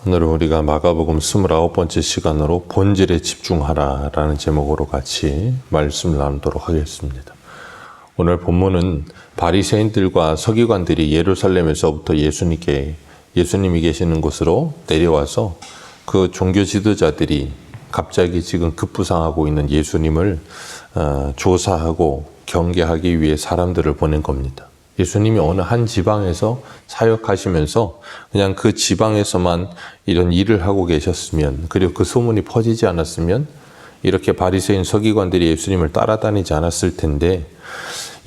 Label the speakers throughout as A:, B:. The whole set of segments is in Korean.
A: 오늘은 우리가 마가복음 29번째 시간으로 본질에 집중하라 라는 제목으로 같이 말씀을 나누도록 하겠습니다. 오늘 본문은 바리새인들과 서기관들이 예루살렘에서부터 예수님이 계시는 곳으로 내려와서 그 종교 지도자들이 갑자기 지금 급부상하고 있는 예수님을 조사하고 경계하기 위해 사람들을 보낸 겁니다. 예수님이 어느 한 지방에서 사역하시면서 그냥 그 지방에서만 이런 일을 하고 계셨으면, 그리고 그 소문이 퍼지지 않았으면 이렇게 바리새인 서기관들이 예수님을 따라다니지 않았을 텐데,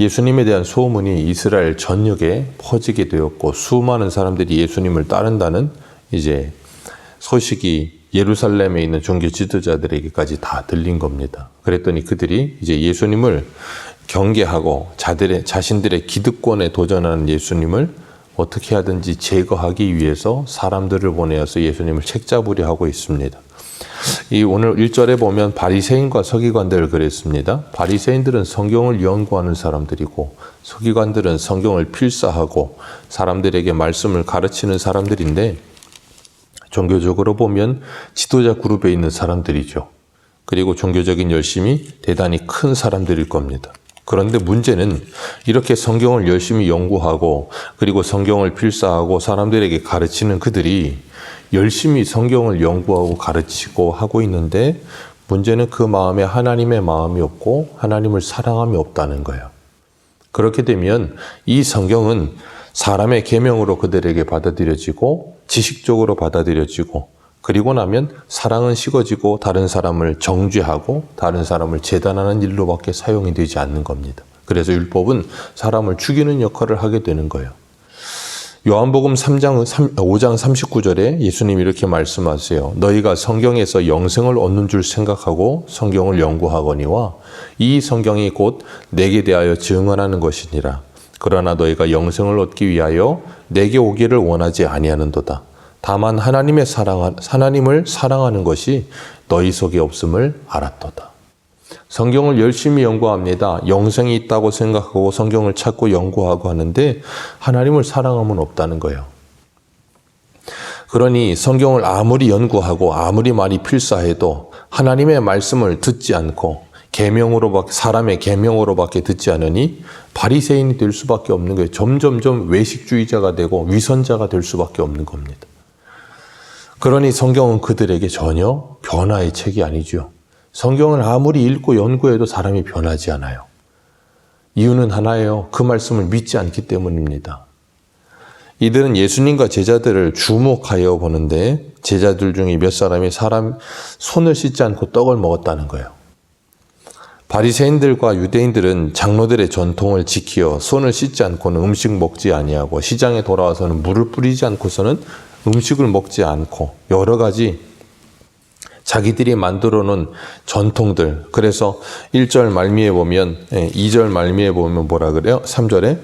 A: 예수님에 대한 소문이 이스라엘 전역에 퍼지게 되었고 수많은 사람들이 예수님을 따른다는 이제 소식이 예루살렘에 있는 종교 지도자들에게까지 다 들린 겁니다. 그랬더니 그들이 이제 예수님을 경계하고 자신들의 기득권에 도전하는 예수님을 어떻게 하든지 제거하기 위해서 사람들을 보내어서 예수님을 책잡으려 하고 있습니다. 이 오늘 1절에 보면 바리새인과 서기관들을 그랬습니다. 바리새인들은 성경을 연구하는 사람들이고 서기관들은 성경을 필사하고 사람들에게 말씀을 가르치는 사람들인데, 종교적으로 보면 지도자 그룹에 있는 사람들이죠. 그리고 종교적인 열심이 대단히 큰 사람들일 겁니다. 그런데 문제는 이렇게 성경을 열심히 연구하고 그리고 성경을 필사하고 사람들에게 가르치는 그들이 열심히 성경을 연구하고 가르치고 하고 있는데, 문제는 그 마음에 하나님의 마음이 없고 하나님을 사랑함이 없다는 거예요. 그렇게 되면 이 성경은 사람의 계명으로 그들에게 받아들여지고 지식적으로 받아들여지고, 그리고 나면 사랑은 식어지고 다른 사람을 정죄하고 다른 사람을 재단하는 일로밖에 사용이 되지 않는 겁니다. 그래서 율법은 사람을 죽이는 역할을 하게 되는 거예요. 요한복음 5장 39절에 예수님이 이렇게 말씀하세요. 너희가 성경에서 영생을 얻는 줄 생각하고 성경을 연구하거니와 이 성경이 곧 내게 대하여 증언하는 것이니라. 그러나 너희가 영생을 얻기 위하여 내게 오기를 원하지 아니하는도다. 다만 하나님을 사랑하는 것이 너희 속에 없음을 알았도다. 성경을 열심히 연구합니다. 영생이 있다고 생각하고 성경을 찾고 연구하고 하는데 하나님을 사랑하면 없다는 거예요. 그러니 성경을 아무리 연구하고 아무리 많이 필사해도 하나님의 말씀을 듣지 않고 사람의 계명으로밖에 듣지 않으니 바리새인이 될 수밖에 없는 거예요. 점점점 외식주의자가 되고 위선자가 될 수밖에 없는 겁니다. 그러니 성경은 그들에게 전혀 변화의 책이 아니죠. 성경을 아무리 읽고 연구해도 사람이 변하지 않아요. 이유는 하나예요. 그 말씀을 믿지 않기 때문입니다. 이들은 예수님과 제자들을 주목하여 보는데 제자들 중에 몇 사람이 손을 씻지 않고 떡을 먹었다는 거예요. 바리새인들과 유대인들은 장로들의 전통을 지키어 손을 씻지 않고는 음식 먹지 아니하고 시장에 돌아와서는 물을 뿌리지 않고서는 음식을 먹지 않고 여러 가지 자기들이 만들어 놓은 전통들. 그래서 1절 말미에 보면 2절 말미에 보면 뭐라 그래요? 3절에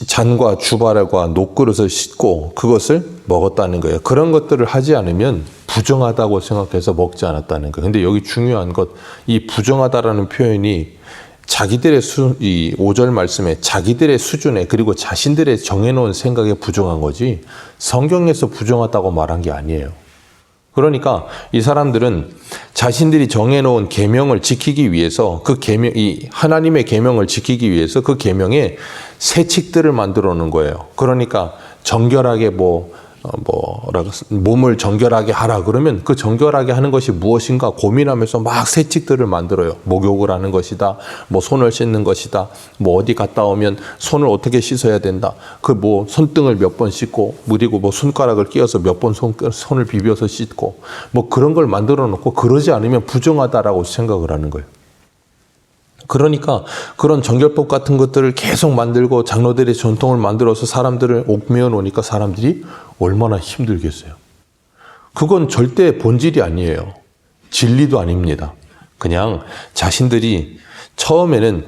A: 잔과 주바라과 녹그릇을 씻고 그것을 먹었다는 거예요. 그런 것들을 하지 않으면 부정하다고 생각해서 먹지 않았다는 거예요. 근데 여기 중요한 것, 이 부정하다라는 표현이 자기들의 이 5절 말씀에 자기들의 수준에 그리고 자신들의 정해놓은 생각에 부정한 거지 성경에서 부정하다고 말한 게 아니에요. 그러니까 이 사람들은 자신들이 정해놓은 계명을 지키기 위해서 이 하나님의 계명을 지키기 위해서 그 계명에 세칙들을 만들어 놓은 거예요. 그러니까 정결하게 몸을 정결하게 하라 그러면 그 정결하게 하는 것이 무엇인가 고민하면서 막 세칙들을 만들어요. 목욕을 하는 것이다. 손을 씻는 것이다. 어디 갔다 오면 손을 어떻게 씻어야 된다. 손등을 몇 번 씻고 그리고 손가락을 끼워서 몇 번 손을 비벼서 씻고 그런 걸 만들어 놓고 그러지 않으면 부정하다라고 생각을 하는 거예요. 그러니까 그런 정결법 같은 것들을 계속 만들고 장로들의 전통을 만들어서 사람들을 옥매어 놓으니까 사람들이 얼마나 힘들겠어요. 그건 절대 본질이 아니에요. 진리도 아닙니다. 그냥 자신들이 처음에는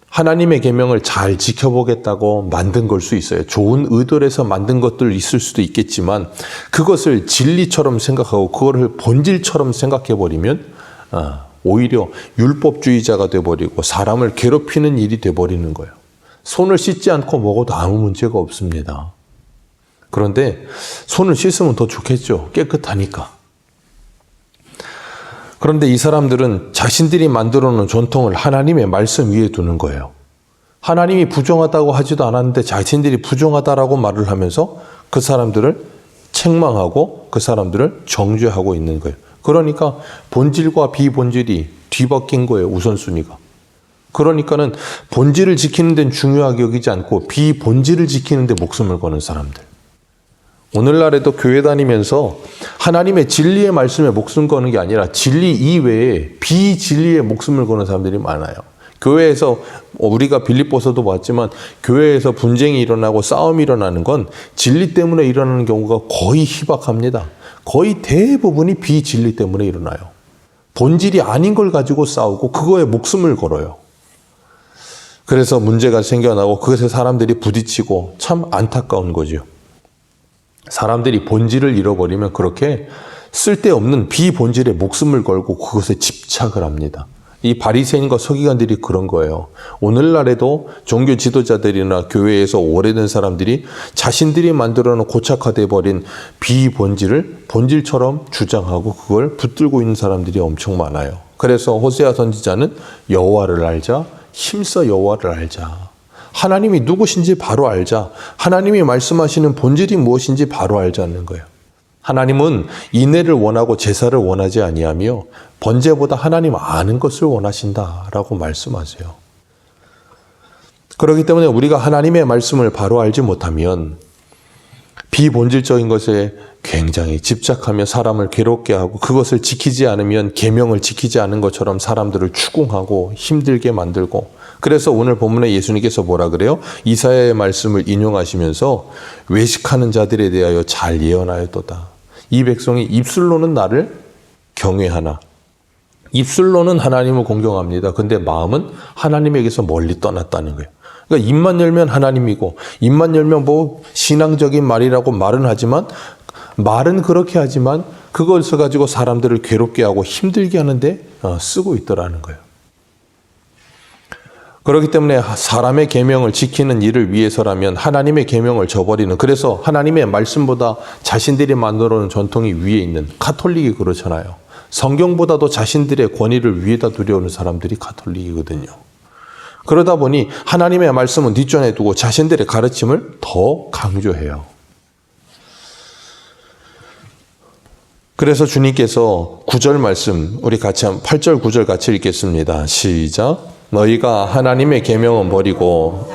A: 하나님의 계명을 잘 지켜보겠다고 만든 걸 수 있어요. 좋은 의도를 해서 만든 것들 있을 수도 있겠지만 그것을 진리처럼 생각하고 그거를 본질처럼 생각해버리면 오히려 율법주의자가 돼버리고 사람을 괴롭히는 일이 돼버리는 거예요. 손을 씻지 않고 먹어도 아무 문제가 없습니다. 그런데 손을 씻으면 더 좋겠죠. 깨끗하니까. 그런데 이 사람들은 자신들이 만들어 놓은 전통을 하나님의 말씀 위에 두는 거예요. 하나님이 부정하다고 하지도 않았는데 자신들이 부정하다라고 말을 하면서 그 사람들을 책망하고 그 사람들을 정죄하고 있는 거예요. 그러니까 본질과 비본질이 뒤바뀐 거예요. 우선순위가. 그러니까는 본질을 지키는 데는 중요하게 여기지 않고 비본질을 지키는 데 목숨을 거는 사람들. 오늘날에도 교회 다니면서 하나님의 진리의 말씀에 목숨 거는 게 아니라 진리 이외에 비진리에 목숨을 거는 사람들이 많아요. 교회에서 우리가 빌립보서도 봤지만 교회에서 분쟁이 일어나고 싸움이 일어나는 건 진리 때문에 일어나는 경우가 거의 희박합니다. 거의 대부분이 비진리 때문에 일어나요. 본질이 아닌 걸 가지고 싸우고 그거에 목숨을 걸어요. 그래서 문제가 생겨나고 그것에 사람들이 부딪히고 참 안타까운 거죠. 사람들이 본질을 잃어버리면 그렇게 쓸데없는 비본질에 목숨을 걸고 그것에 집착을 합니다. 이 바리새인과 서기관들이 그런 거예요. 오늘날에도 종교 지도자들이나 교회에서 오래된 사람들이 자신들이 만들어놓은 고착화돼 버린 비본질을 본질처럼 주장하고 그걸 붙들고 있는 사람들이 엄청 많아요. 그래서 호세아 선지자는 여호와를 알자, 힘써 여호와를 알자. 하나님이 누구신지 바로 알자. 하나님이 말씀하시는 본질이 무엇인지 바로 알자는 거예요. 하나님은 인애를 원하고 제사를 원하지 아니하며 번제보다 하나님 아는 것을 원하신다라고 말씀하세요. 그렇기 때문에 우리가 하나님의 말씀을 바로 알지 못하면 비본질적인 것에 굉장히 집착하며 사람을 괴롭게 하고 그것을 지키지 않으면 계명을 지키지 않은 것처럼 사람들을 추궁하고 힘들게 만들고 그래서 오늘 본문에 예수님께서 뭐라 그래요? 이사야의 말씀을 인용하시면서 외식하는 자들에 대하여 잘 예언하였도다. 이 백성이 입술로는 나를 경외하나 입술로는 하나님을 공경합니다. 근데 마음은 하나님에게서 멀리 떠났다는 거예요. 그러니까 입만 열면 하나님이고 입만 열면 뭐 신앙적인 말이라고 말은 하지만 말은 그렇게 하지만 그것을 가지고 사람들을 괴롭게 하고 힘들게 하는데 쓰고 있더라는 거예요. 그렇기 때문에 사람의 계명을 지키는 일을 위해서라면 하나님의 계명을 저버리는 그래서 하나님의 말씀보다 자신들이 만들어 놓은 전통이 위에 있는 가톨릭이 그렇잖아요. 성경보다도 자신들의 권위를 위에다 두려오는 사람들이 가톨릭이거든요. 그러다 보니 하나님의 말씀은 뒷전에 두고 자신들의 가르침을 더 강조해요. 그래서 주님께서 9절 말씀 우리 같이 8절 9절 같이 읽겠습니다. 시작. 너희가 하나님의 계명은 버리고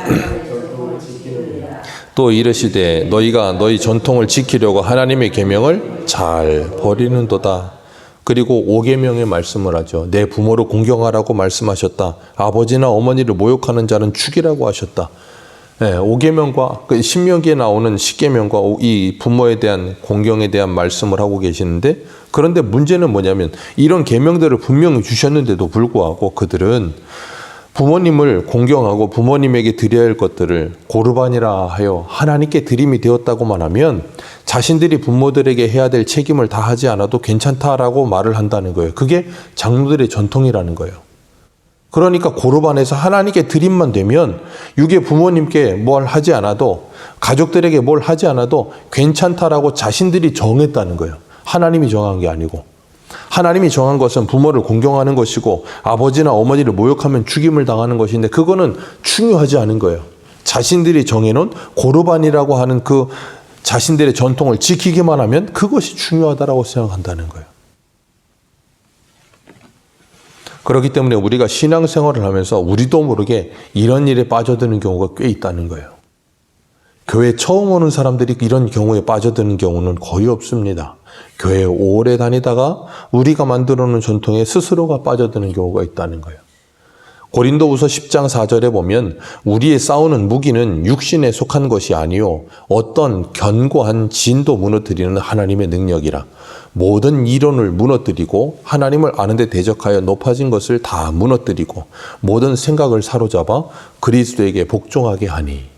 A: 또 이르시되 너희가 너희 전통을 지키려고 하나님의 계명을 잘 버리는도다. 그리고 5계명의 말씀을 하죠. 내 부모를 공경하라고 말씀하셨다. 아버지나 어머니를 모욕하는 자는 죽이라고 하셨다. 네, 5계명과 신명기에 나오는 10계명과 이 부모에 대한 공경에 대한 말씀을 하고 계시는데 그런데 문제는 뭐냐면 이런 계명들을 분명히 주셨는데도 불구하고 그들은 부모님을 공경하고 부모님에게 드려야 할 것들을 고르반이라 하여 하나님께 드림이 되었다고만 하면 자신들이 부모들에게 해야 될 책임을 다 하지 않아도 괜찮다라고 말을 한다는 거예요. 그게 장로들의 전통이라는 거예요. 그러니까 고르반에서 하나님께 드림만 되면 육의 부모님께 뭘 하지 않아도 가족들에게 뭘 하지 않아도 괜찮다라고 자신들이 정했다는 거예요. 하나님이 정한 게 아니고. 하나님이 정한 것은 부모를 공경하는 것이고 아버지나 어머니를 모욕하면 죽임을 당하는 것인데 그거는 중요하지 않은 거예요. 자신들이 정해놓은 고르반이라고 하는 그 자신들의 전통을 지키기만 하면 그것이 중요하다고 생각한다는 거예요. 그렇기 때문에 우리가 신앙생활을 하면서 우리도 모르게 이런 일에 빠져드는 경우가 꽤 있다는 거예요. 교회 처음 오는 사람들이 이런 경우에 빠져드는 경우는 거의 없습니다. 교회 오래 다니다가 우리가 만들어 놓은 전통에 스스로가 빠져드는 경우가 있다는 거예요. 고린도후서 10장 4절에 보면 우리의 싸우는 무기는 육신에 속한 것이 아니요 어떤 견고한 진도 무너뜨리는 하나님의 능력이라. 모든 이론을 무너뜨리고 하나님을 아는 데 대적하여 높아진 것을 다 무너뜨리고 모든 생각을 사로잡아 그리스도에게 복종하게 하니.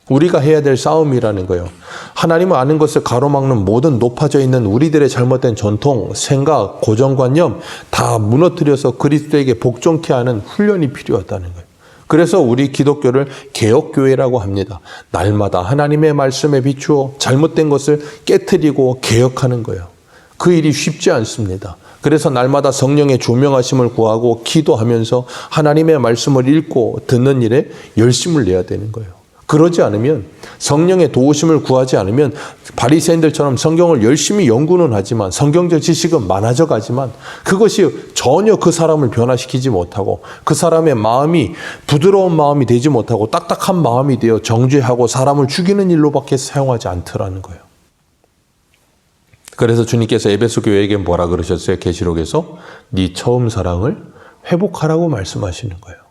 A: 우리가 해야 될 싸움이라는 거예요. 하나님을 아는 것을 가로막는 모든 높아져 있는 우리들의 잘못된 전통, 생각, 고정관념 다 무너뜨려서 그리스도에게 복종케 하는 훈련이 필요하다는 거예요. 그래서 우리 기독교를 개혁교회라고 합니다. 날마다 하나님의 말씀에 비추어 잘못된 것을 깨트리고 개혁하는 거예요. 그 일이 쉽지 않습니다. 그래서 날마다 성령의 조명하심을 구하고 기도하면서 하나님의 말씀을 읽고 듣는 일에 열심을 내야 되는 거예요. 그러지 않으면, 성령의 도우심을 구하지 않으면 바리새인들처럼 성경을 열심히 연구는 하지만, 성경적 지식은 많아져 가지만 그것이 전혀 그 사람을 변화시키지 못하고 그 사람의 마음이 부드러운 마음이 되지 못하고 딱딱한 마음이 되어 정죄하고 사람을 죽이는 일로밖에 사용하지 않더라는 거예요. 그래서 주님께서 에베소 교회에게 뭐라 그러셨어요? 계시록에서 네 처음 사랑을 회복하라고 말씀하시는 거예요.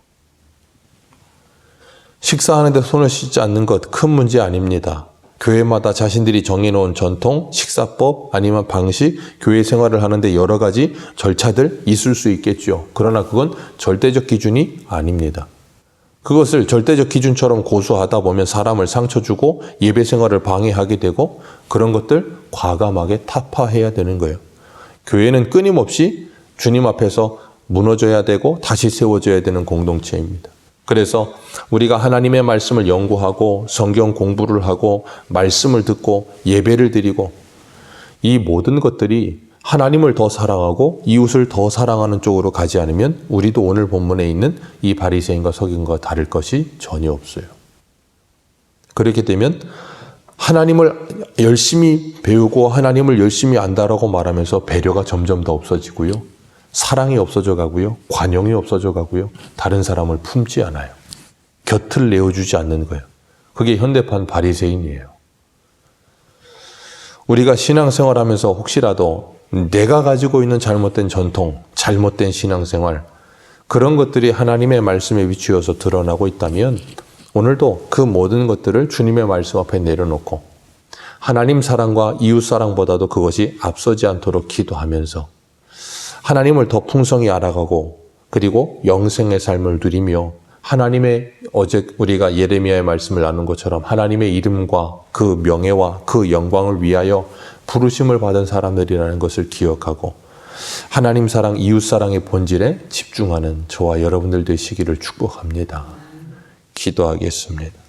A: 식사하는데 손을 씻지 않는 것 큰 문제 아닙니다. 교회마다 자신들이 정해놓은 전통, 식사법 아니면 방식, 교회 생활을 하는데 여러 가지 절차들 있을 수 있겠죠. 그러나 그건 절대적 기준이 아닙니다. 그것을 절대적 기준처럼 고수하다 보면 사람을 상처 주고 예배 생활을 방해하게 되고 그런 것들 과감하게 타파해야 되는 거예요. 교회는 끊임없이 주님 앞에서 무너져야 되고 다시 세워져야 되는 공동체입니다. 그래서 우리가 하나님의 말씀을 연구하고 성경 공부를 하고 말씀을 듣고 예배를 드리고 이 모든 것들이 하나님을 더 사랑하고 이웃을 더 사랑하는 쪽으로 가지 않으면 우리도 오늘 본문에 있는 이 바리새인과 서기관과 다를 것이 전혀 없어요. 그렇게 되면 하나님을 열심히 배우고 하나님을 열심히 안다라고 말하면서 배려가 점점 더 없어지고요. 사랑이 없어져 가고요. 관용이 없어져 가고요. 다른 사람을 품지 않아요. 곁을 내어주지 않는 거예요. 그게 현대판 바리새인이에요. 우리가 신앙생활하면서 혹시라도 내가 가지고 있는 잘못된 전통, 잘못된 신앙생활 그런 것들이 하나님의 말씀에 비추어서 드러나고 있다면 오늘도 그 모든 것들을 주님의 말씀 앞에 내려놓고 하나님 사랑과 이웃 사랑보다도 그것이 앞서지 않도록 기도하면서 하나님을 더 풍성히 알아가고 그리고 영생의 삶을 누리며 하나님의 어제 우리가 예레미야의 말씀을 나눈 것처럼 하나님의 이름과 그 명예와 그 영광을 위하여 부르심을 받은 사람들이라는 것을 기억하고 하나님 사랑, 이웃 사랑의 본질에 집중하는 저와 여러분들 되시기를 축복합니다. 기도하겠습니다.